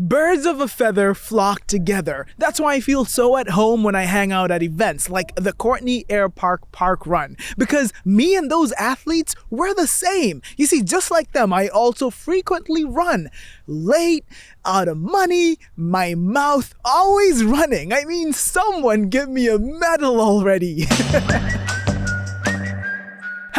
Birds of a feather flock together. That's why I feel so at home when I hang out at events like the Courtenay Airpark Parkrun. Because me and those athletes, we're the same. You see, just like them, I also frequently run. Late, out of money, my mouth always running. I mean, someone give me a medal already.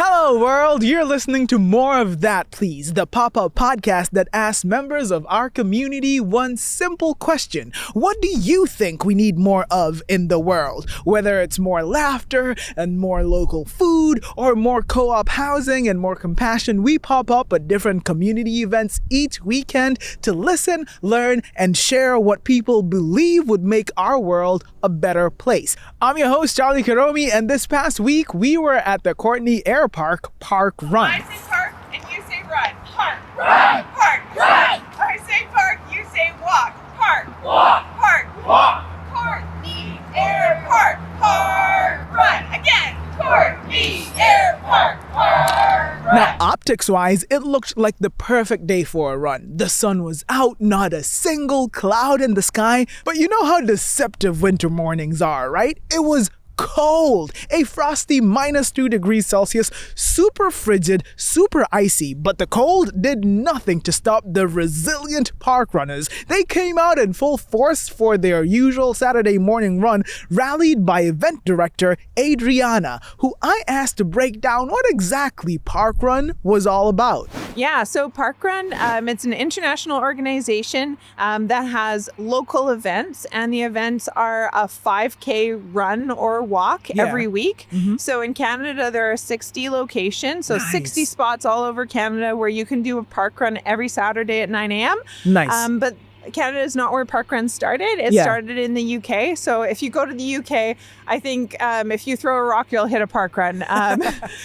Hello world, you're listening to More of That Please, the pop-up podcast that asks members of our community one simple question. What do you think we need more of in the world? Whether it's more laughter and more local food or more co-op housing and more compassion, we pop up at different community events each weekend to listen, learn, and share what people believe would make our world a better place. I'm your host, Charlie Karomi, and this past week we were at the Courtenay Airpark Parkrun. I say park and you say run. Park. Run. Park. Run. I say park, you say walk. Park. Walk. Park. Walk. Courtenay Airpark Parkrun. Again. Courtenay Airpark Parkrun. Now, optics-wise, it looked like the perfect day for a run. The sun was out, not a single cloud in the sky. But you know how deceptive winter mornings are, right? It was cold, a frosty -2 degrees Celsius, super frigid, super icy, but the cold did nothing to stop the resilient park runners. They came out in full force for their usual Saturday morning run, rallied by event director Adriana, who I asked to break down what exactly Parkrun was all about. Yeah, so Parkrun, it's an international organization that has local events, and the events are a 5K run or walk every week. So in Canada, there are 60 locations, so 60 spots all over Canada where you can do a park run every Saturday at 9 a.m. Nice. But Canada is not where parkrun started. It started in the UK. So if you go to the UK, I think if you throw a rock, you'll hit a parkrun.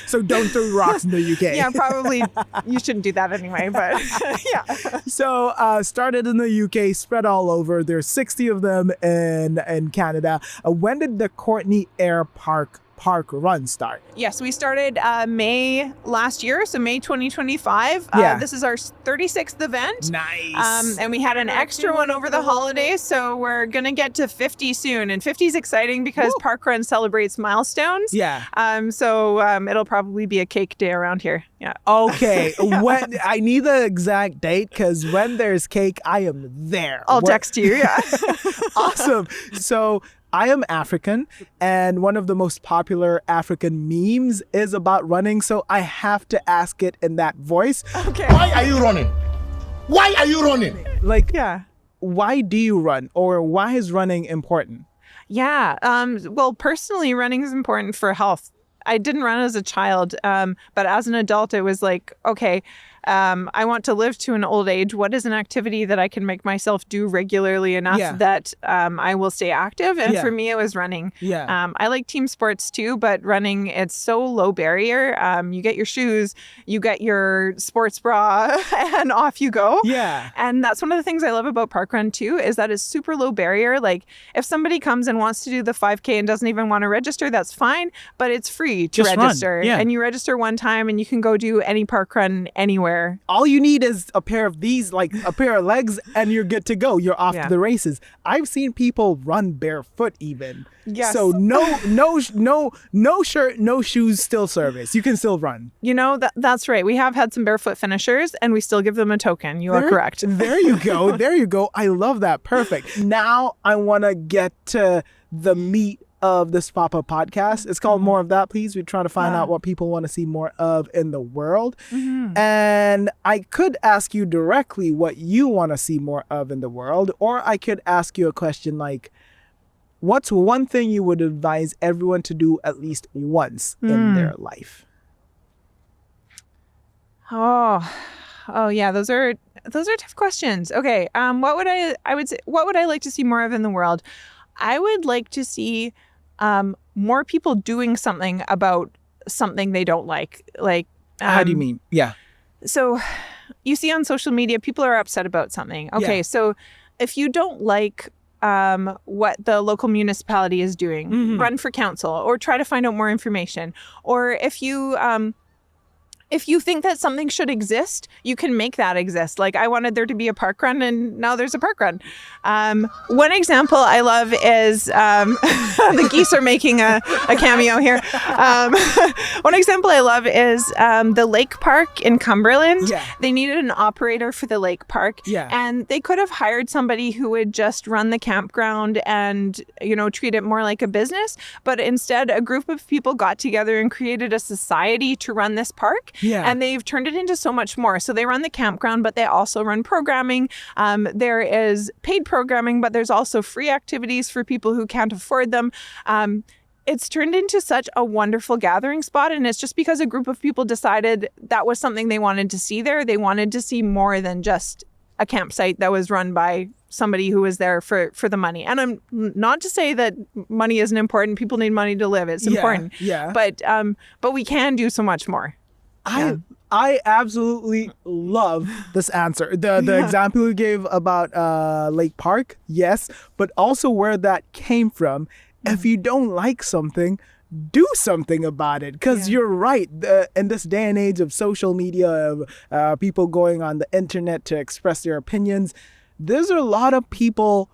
So don't throw rocks in the UK. Yeah, probably you shouldn't do that anyway, but yeah. So started in the UK, spread all over. There's 60 of them in Canada. When did the Courtenay Airpark Parkrun start? Yes, we started May last year, so May 2025. This is our 36th event. Nice. And we had an extra one over the holidays, so we're going to get to 50 soon. And 50 is exciting because Parkrun celebrates milestones. Yeah. So it'll probably be a cake day around here. Yeah. Okay. When I need the exact date, because when there's cake, I am there. I'll text you. Yeah. Awesome. So I am African, and one of the most popular African memes is about running, so I have to ask it in that voice. Okay. Why are you running? Why are you running? Why do you run, or why is running important? Yeah. Well, personally, running is important for health. I didn't run as a child, but as an adult, it was like, okay, I want to live to an old age. What is an activity that I can make myself do regularly enough that I will stay active? And for me, it was running. I like team sports too, but running, it's so low barrier. You get your shoes, you get your sports bra, and off you go. Yeah. And that's one of the things I love about parkrun too, is that it's super low barrier. Like if somebody comes and wants to do the 5K and doesn't even want to register, that's fine, but it's free to register. And you register one time and you can go do any parkrun anywhere. All you need is a pair of these, like a pair of legs, and you're good to go. You're off to the races. I've seen people run barefoot even. Yes. So no shirt, no shoes, still service. You can still run. You know, that's right. We have had some barefoot finishers and we still give them a token. You are correct. There you go. There you go. I love that. Perfect. Now I want to get to the meat of this pop-up podcast. It's called More of That Please. We're trying to find out what people want to see more of in the world. And I could ask you directly what you want to see more of in the world, or I could ask you a question like, what's one thing you would advise everyone to do at least once in their life? Oh yeah, those are tough questions. Okay, what would I like to see more of in the world? I would like to see more people doing something about something they don't like. Like, how do you mean? Yeah. So you see on social media, people are upset about something. Okay. So if you don't like what the local municipality is doing, run for council or try to find out more information. Or if you if you think that something should exist, you can make that exist. Like I wanted there to be a park run, and now there's a park run. One example I love is the geese are making a cameo here. One example I love is the lake park in Cumberland. Yeah. They needed an operator for the lake park. Yeah. And they could have hired somebody who would just run the campground and, treat it more like a business. But instead, a group of people got together and created a society to run this park. Yeah. And they've turned it into so much more. So they run the campground, but they also run programming. There is paid programming, but there's also free activities for people who can't afford them. It's turned into such a wonderful gathering spot. And it's just because a group of people decided that was something they wanted to see there. They wanted to see more than just a campsite that was run by somebody who was there for the money. And I'm not to say that money isn't important. People need money to live. It's important. Yeah. But we can do so much more. I absolutely love this answer. The example you gave about Lake Park, yes, but also where that came from. If you don't like something, do something about it, because you're right. In this day and age of social media, of people going on the internet to express their opinions, there's a lot of people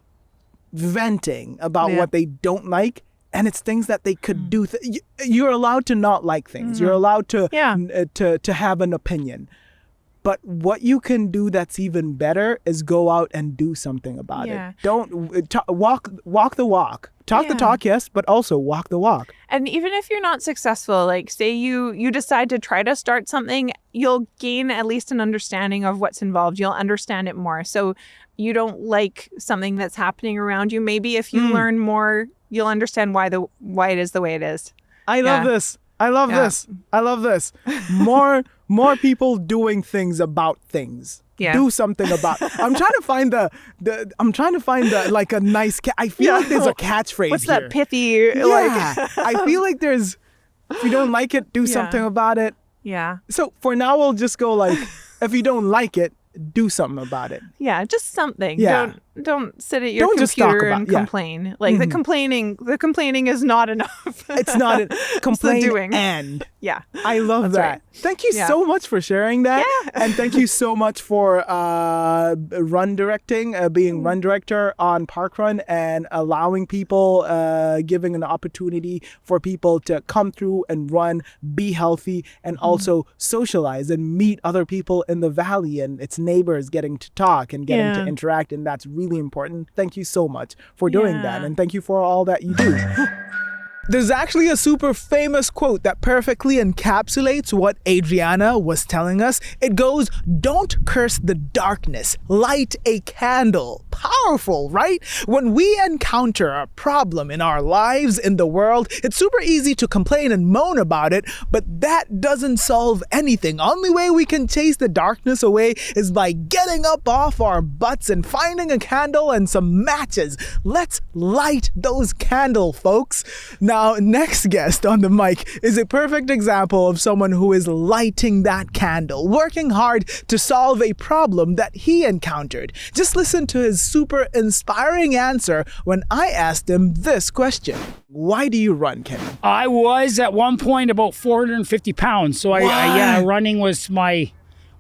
venting about what they don't like. And it's things that they could do. You're allowed to not like things. You're allowed to have an opinion. But what you can do that's even better is go out and do something about it. Don't walk the walk. Talk the talk, yes, but also walk the walk. And even if you're not successful, like say you decide to try to start something, you'll gain at least an understanding of what's involved. You'll understand it more. So you don't like something that's happening around you. Maybe if you learn more, you'll understand why it is the way it is. I love this. I love this. I love this. More people doing things about things. Yeah. Do something about. I'm trying to find the like a nice. I feel like there's a catchphrase. What's here. that pithy? Yeah. I feel like there's. If you don't like it, do something about it. Yeah. So for now, we'll just go like, if you don't like it, do something about it. Yeah, just something. Yeah. Don't sit at your Don't just talk computer about- and yeah. complain. Like the complaining is not enough. It's not a complaint doing. and. Yeah. I love That's that. right. Thank you so much for sharing that. Yeah. And thank you so much for run directing, being run director on Parkrun and allowing people, giving an opportunity for people to come through and run, be healthy, and also socialize and meet other people in the valley and its neighbors, getting to talk and getting to interact. And that's really important. Thank you so much for doing that. And thank you for all that you do. There's actually a super famous quote that perfectly encapsulates what Adriana was telling us. It goes, "Don't curse the darkness, light a candle." Powerful, right? When we encounter a problem in our lives, in the world, it's super easy to complain and moan about it, but that doesn't solve anything. Only way we can chase the darkness away is by getting up off our butts and finding a candle and some matches. Let's light those candles, folks. Now, next guest on the mic is a perfect example of someone who is lighting that candle, working hard to solve a problem that he encountered. Just listen to his super inspiring answer when I asked him this question. Why do you run, Kenny? I was at one point about 450 pounds. So running was my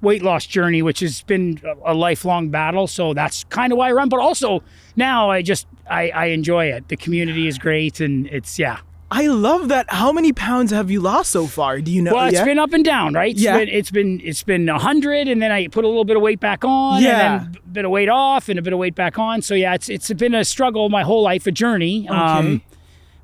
weight loss journey, which has been a lifelong battle. So that's kind of why I run. But also now I enjoy it. The community is great and it's, I love that. How many pounds have you lost so far? Do you know? Well, it's been up and down, right? It's been 100, and then I put a little bit of weight back on, and then a bit of weight off, and a bit of weight back on. So it's been a struggle my whole life, a journey. Okay.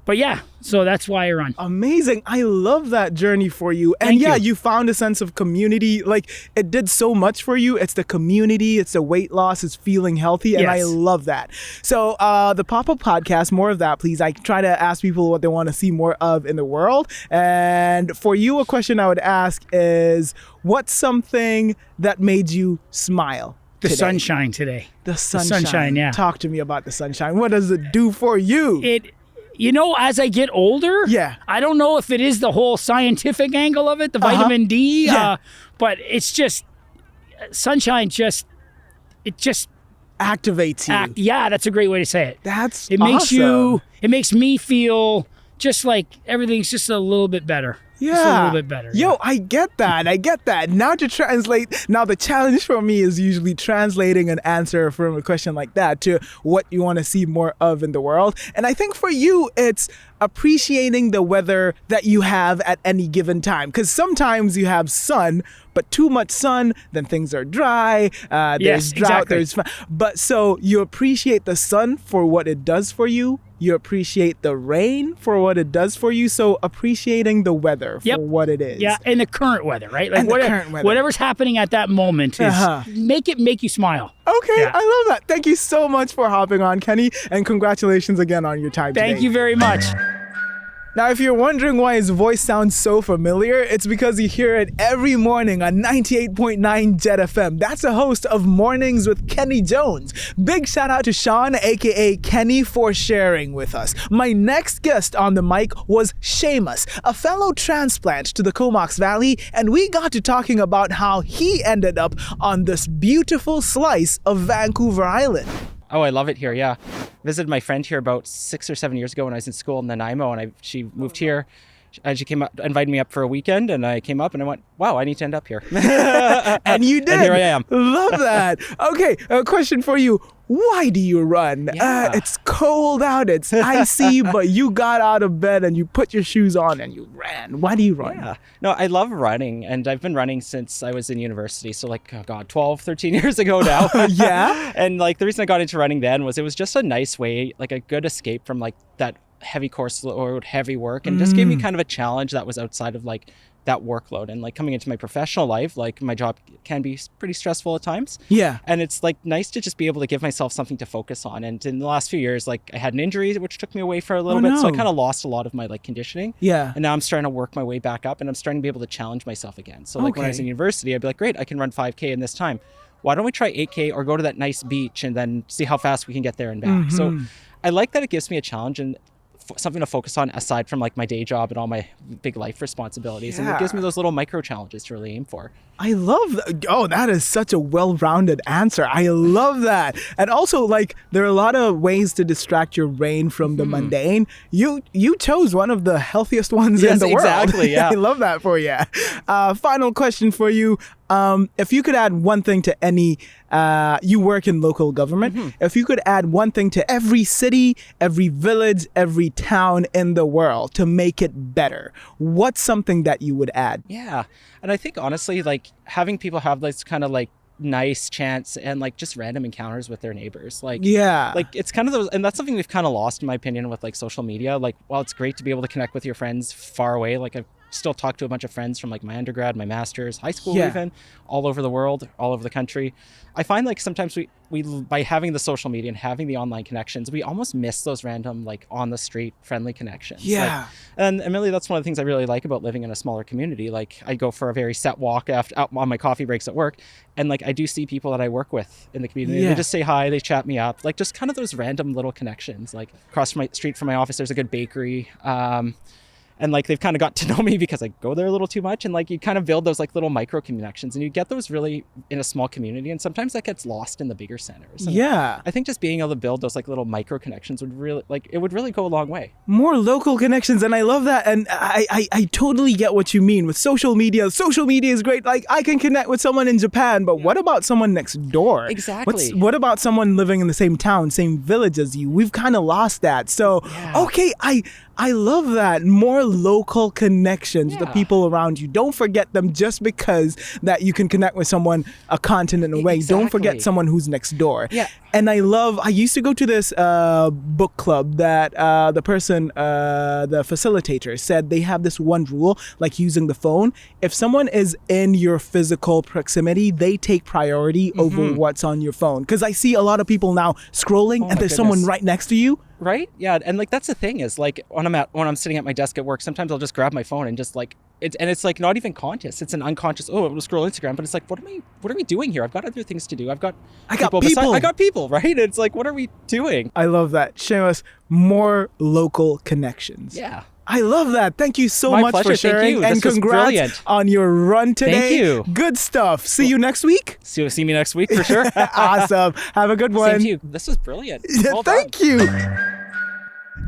But so that's why I run. Amazing. I love that journey for you. And Thank you. You found a sense of community. Like, it did so much for you. It's the community, it's the weight loss, it's feeling healthy. And I love that. So the Pop-Up Podcast, more of that, please. I try to ask people what they want to see more of in the world. And for you, a question I would ask is, what's something that made you smile? The sunshine today. The sunshine. Yeah. Talk to me about the sunshine. What does it do for you? As I get older, I don't know if it is the whole scientific angle of it, the vitamin D, but it's just, sunshine it just activates you. That's a great way to say it. It makes me feel just like everything's just a little bit better. Yeah. Just a little bit better. Yo, I get that. Now to translate, now the challenge for me is usually translating an answer from a question like that to what you want to see more of in the world. And I think for you, it's appreciating the weather that you have at any given time. Because sometimes you have sun, but too much sun, then things are dry. There's drought. Exactly. But so you appreciate the sun for what it does for you. You appreciate the rain for what it does for you. So appreciating the weather for what it is. Yeah, and the current weather, right? Like And the current weather. whatever's happening at that moment is make you smile. Okay, Yeah. I love that. Thank you so much for hopping on, Kenny, and congratulations again on your time today. Thank you very much. Now, if you're wondering why his voice sounds so familiar, it's because you hear it every morning on 98.9 Jet FM. That's the host of Mornings with Kenny Jones. Big shout out to Sean, aka Kenny, for sharing with us. My next guest on the mic was Seamus, a fellow transplant to the Comox Valley, and we got to talking about how he ended up on this beautiful slice of Vancouver Island. Oh, I love it here. Yeah. Visited my friend here about 6 or 7 years ago when I was in school in Nanaimo, and she moved here. And she came up, invited me up for a weekend, and I came up and I went, wow, I need to end up here. And you did. And here I am. Love that. Okay, a question for you. Why do you run? Yeah. It's cold out, it's icy, but you got out of bed and you put your shoes on and you ran. Why do you run? Yeah. No, I love running, and I've been running since I was in university. So 12, 13 years ago now. Yeah? And the reason I got into running then was it was just a nice way, a good escape from that heavy course load, heavy work, and just gave me kind of a challenge that was outside of that workload. And coming into my professional life, my job can be pretty stressful at times. Yeah. And it's nice to just be able to give myself something to focus on. And in the last few years, I had an injury which took me away for a little bit. So I no. kind of lost a lot of my conditioning. Yeah. And now I'm starting to work my way back up, and I'm starting to be able to challenge myself again. So when I was in university, I'd be like, great, I can run 5K in this time. Why don't we try 8K or go to that nice beach and then see how fast we can get there and back? So I like that it gives me a challenge and something to focus on aside from my day job and all my big life responsibilities. And it gives me those little micro challenges to really aim for. I love that. Oh, that is such a well-rounded answer. I love that. And also, there are a lot of ways to distract your brain from the mundane. You chose one of the healthiest ones in the world. Exactly, yeah. I love that for you. Final question for you. If you could add one thing to any, you work in local government. If you could add one thing to every city, every village, every town in the world to make it better, what's something that you would add? Yeah. And I think honestly, having people have this kind of nice chance and just random encounters with their neighbors. It's kind of those, and that's something we've kind of lost in my opinion with social media. While it's great to be able to connect with your friends far away, I've still talk to a bunch of friends from my undergrad, my master's, high school, even all over the world, all over the country. I find sometimes we by having the social media and having the online connections, we almost miss those random on the street friendly connections. Yeah. And really that's one of the things I really like about living in a smaller community. I go for a very set walk out on my coffee breaks at work, and I do see people that I work with in the community. Yeah. They just say hi, they chat me up, just kind of those random little connections. Across my street from my office, there's a good bakery. And they've kind of got to know me because I go there a little too much, and you kind of build those little micro connections, and you get those really in a small community, and sometimes that gets lost in the bigger centers. And Yeah. I think just being able to build those little micro connections would really it would really go a long way. More local connections, and I love that. And I totally get what you mean with social media. Social media is great. I can connect with someone in Japan, but what about someone next door? Exactly. What about someone living in the same town, same village as you? We've kind of lost that. So okay, I love that. More local connections with the people around you. Don't forget them just because that you can connect with someone a continent away. Exactly. Don't forget someone who's next door. Yeah. And I used to go to this book club that the facilitator said they have this one rule, using the phone. If someone is in your physical proximity, they take priority over what's on your phone. Because I see a lot of people now scrolling and there's someone right next to you. Right? Yeah. And that's the thing is when I'm sitting at my desk at work, sometimes I'll just grab my phone and just it's not even conscious. It's an unconscious, I'm gonna scroll Instagram, but it's what are we doing here? I've got other things to do. I got people, right? It's what are we doing? I love that. Seamus, more local connections. Yeah. I love that. Thank you so My much pleasure. for sharing. Thank you. And This was congrats brilliant. on your run today. Thank you. Good stuff. See you next week. See me next week for sure. Awesome. Have a good one. Same to you. This was brilliant. Well done. Thank you.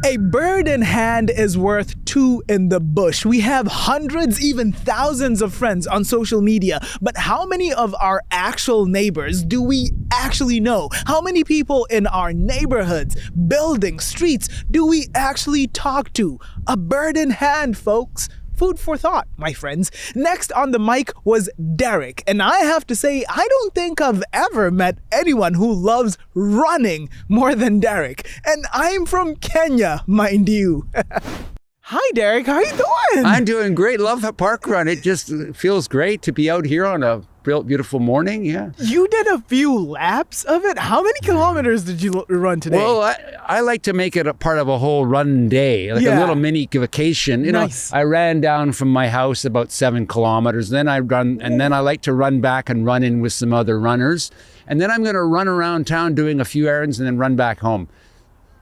A bird in hand is worth two in the bush. We have hundreds, even thousands of friends on social media, but how many of our actual neighbors do we actually know? How many people in our neighborhoods, buildings, streets do we actually talk to? A bird in hand, folks. Food for thought, my friends. Next on the mic was Derek, and I have to say, I don't think I've ever met anyone who loves running more than Derek. And I'm from Kenya, mind you. Hi, Derek. How are you doing? I'm doing great. Love the park run. It just feels great to be out here on a beautiful morning. Yeah. You did a few laps of it. How many kilometers did you run today? Well, I like to make it a part of a whole run day, like a little mini vacation. You know, I ran down from my house about 7 kilometers. Then I run, and then I like to run back and run in with some other runners. And then I'm going to run around town doing a few errands and then run back home.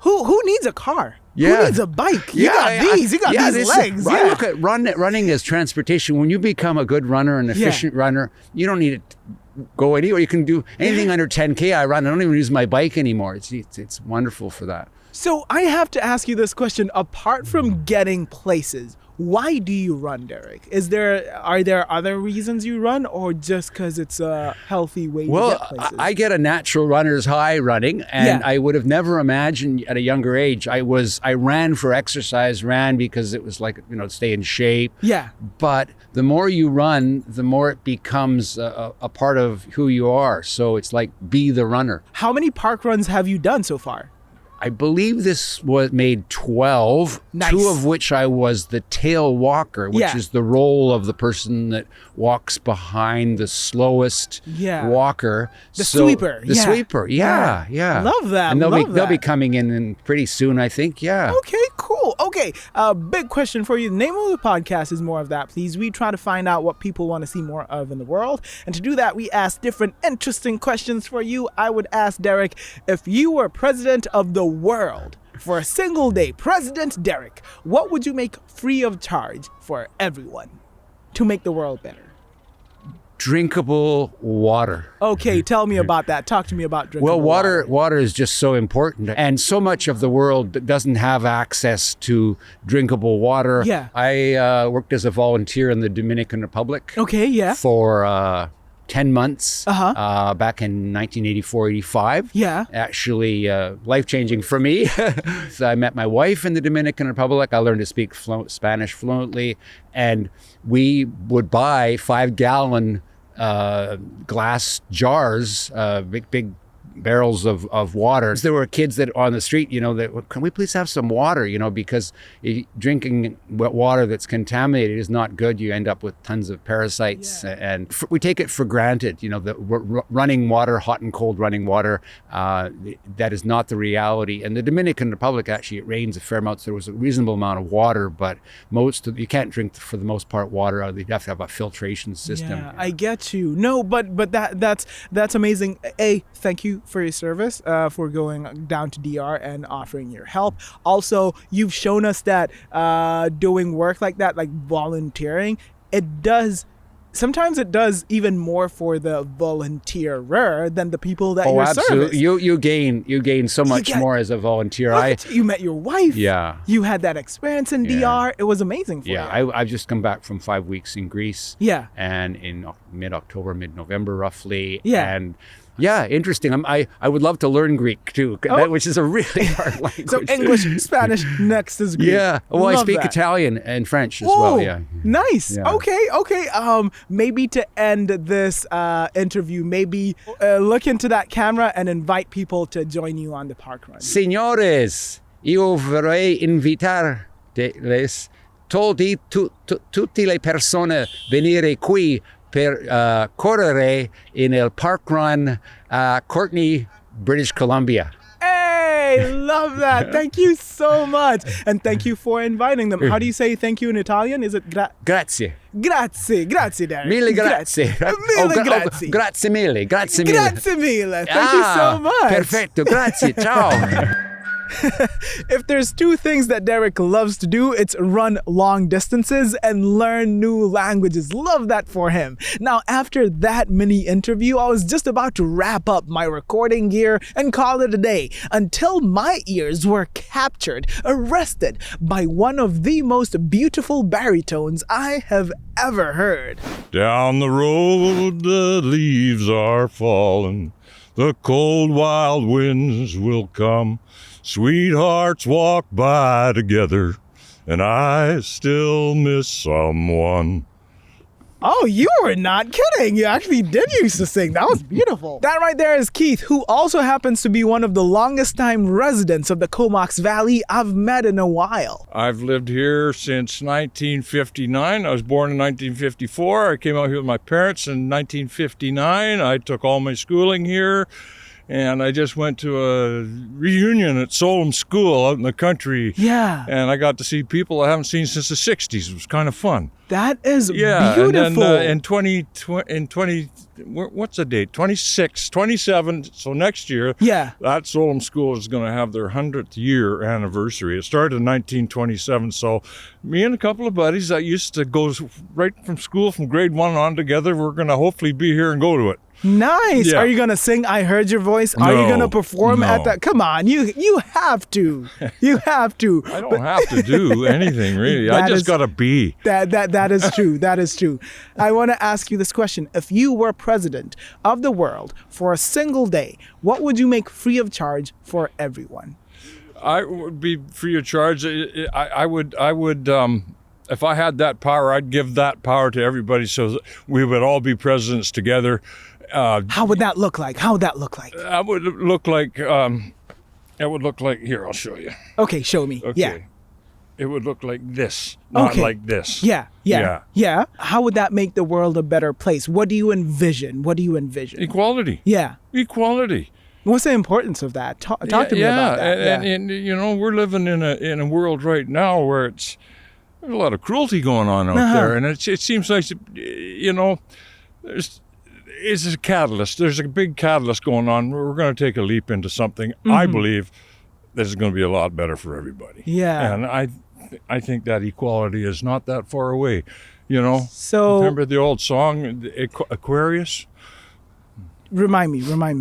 Who needs a car? Yeah. Who needs a bike? You got these. You got these legs. I look at running as transportation. When you become a good runner, an efficient runner, you don't need to go anywhere. You can do anything under 10K. I run. I don't even use my bike anymore. It's wonderful for that. So I have to ask you this question. Apart from getting places, why do you run, Derek? Are there other reasons you run, or just because it's a healthy way to get places? Well, I get a natural runner's high running, and I would have never imagined at a younger age. I ran for exercise, because it was like, stay in shape. Yeah. But the more you run, the more it becomes a part of who you are. So it's like, be the runner. How many park runs have you done so far? I believe this was made 12, nice. 2 of which I was the tail walker, which is the role of the person that walks behind the slowest walker. The sweeper. The sweeper, yeah. Love that. And they'll be coming in pretty soon, I think, Okay, cool. Okay, big question for you. The name of the podcast is More of That, Please. We try to find out what people want to see more of in the world. And to do that, we ask different interesting questions for you. I would ask Derek, if you were president of the world for a single day, President Derek, what would you make free of charge for everyone to make the world better? Drinkable water. Okay, tell me about that. Talk to me about drinkable water. Well, water is just so important, and so much of the world doesn't have access to drinkable water. Yeah. I worked as a volunteer in the Dominican Republic. Okay, yeah. For 10 months back in 1984-85. Yeah. Actually, life-changing for me. So I met my wife in the Dominican Republic. I learned to speak Spanish fluently, and we would buy 5-gallon glass jars, big barrels of water. There were kids that on the street, that, can we please have some water, because drinking water that's contaminated is not good. You end up with tons of parasites, and we take it for granted, that running water, hot and cold running water, that is not the reality. And the Dominican Republic, actually, it rains a fair amount, so there was a reasonable amount of water, but you can't drink, for the most part, water. You have to have a filtration system. Yeah, I get you. No, but that's amazing. Thank you for your service, for going down to DR and offering your help. Also, you've shown us that doing work like that, like volunteering, sometimes it does even more for the volunteerer than the people that you're absolutely. serving. You gain so much more as a volunteer. You met your wife. Yeah. You had that experience in DR. It was amazing for you. Yeah, I've just come back from 5 weeks in Greece. Yeah. And in mid-October, mid-November, roughly. Yeah. And interesting. I would love to learn Greek too, which is a really hard language. So English, Spanish, next is Greek. Yeah. Well, I speak Italian and French as well. Yeah. Nice. Yeah. Okay. Maybe to end this interview, maybe look into that camera and invite people to join you on the park run. Signores, io vorrei invitarles tutte le persone venire qui per correre in el parkrun, Courtenay, British Columbia. Hey, love that. Thank you so much. And thank you for inviting them. How do you say thank you in Italian? Is it grazie? Grazie, Derek. Mille grazie. Grazie. Grazie mille. Grazie mille. Thank you so much. Perfetto, grazie. Ciao. If there's two things that Derek loves to do, it's run long distances and learn new languages. Love that for him. Now, after that mini interview, I was just about to wrap up my recording gear and call it a day until my ears were captured, arrested by one of the most beautiful baritones I have ever heard. Down the road the leaves are falling, the cold wild winds will come. Sweethearts walk by together, and I still miss someone. Oh, you were not kidding. You actually did used to sing. That was beautiful. That right there is Keith, who also happens to be one of the longest time residents of the Comox Valley I've met in a while. I've lived here since 1959. I was born in 1954. I came out here with my parents in 1959. I took all my schooling here. And I just went to a reunion at Solom School out in the country. Yeah. And I got to see people I haven't seen since the 60s. It was kind of fun. That is beautiful. beautiful. And then what's the date? 27. So next year, that Solom School is going to have their 100th year anniversary. It started in 1927. So me and a couple of buddies that used to go right from school from grade 1 on together, we're going to hopefully be here and go to it. Nice. Yeah. Are you going to sing I Heard Your Voice? Are you going to perform at that? Come on, you have to. You have to. I don't have to do anything, really. I just got to be. That is true. That is true. I want to ask you this question. If you were president of the world for a single day, what would you make free of charge for everyone? I would be free of charge. I would if I had that power, I'd give that power to everybody so that we would all be presidents together. How would that look like? That would look like, here, I'll show you. Okay, show me. Okay. Yeah. It would look like this, not like this. Yeah. How would that make the world a better place? What do you envision? Equality. Yeah. Equality. What's the importance of that? Talk to me about that. And you know, we're living in a world right now where there's a lot of cruelty going on out there, and it seems like, you know, it's a catalyst. There's a big catalyst going on. We're going to take a leap into something. I believe this is going to be a lot better for everybody. Yeah. And I think that equality is not that far away. You know. So remember the old song Aquarius? Remind me. That's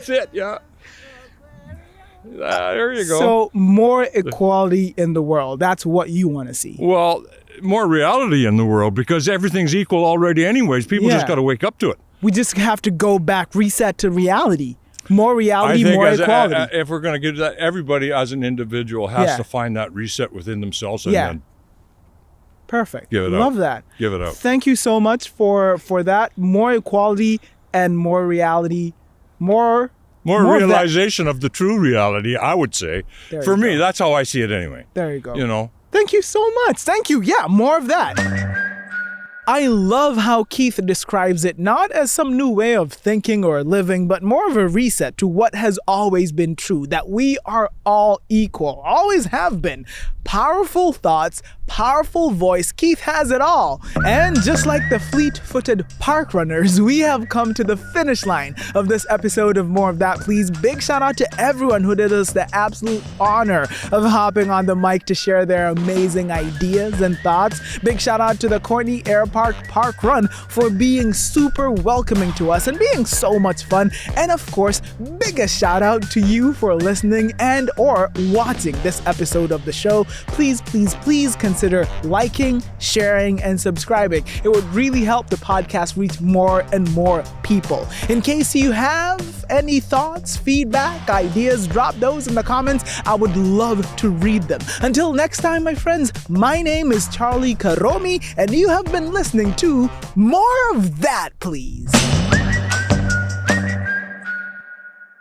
it. Yeah. There you go. So more equality in the world. That's what you want to see. Well, more reality in the world, because everything's equal already anyways. People just got to wake up to it. We just have to go back, reset to reality. More reality, more equality. If we're going to get that, everybody as an individual has to find that reset within themselves and then perfect. Give it Love up. that. Give it up. Thank you so much for that. More equality and more reality. More realization of the true reality, I would say. For me, that's how I see it anyway. There you go. You know. Thank you so much. Thank you. Yeah, more of that. I love how Keith describes it not as some new way of thinking or living, but more of a reset to what has always been true, that we are all equal, always have been. Powerful thoughts, powerful voice, Keith has it all. And just like the fleet-footed park runners, we have come to the finish line of this episode of More of That Please. Big shout out to everyone who did us the absolute honor of hopping on the mic to share their amazing ideas and thoughts. Big shout out to the Courtenay Airpark Parkrun for being super welcoming to us and being so much fun. And of course, biggest shout out to you for listening and or watching this episode of the show. Please consider liking, sharing, and subscribing. It would really help the podcast reach more and more people. In case you have any thoughts, feedback, ideas, drop those in the comments. I would love to read them. Until next time, my friends, my name is Charlie Karomi, and you have been listening to More of That, Please.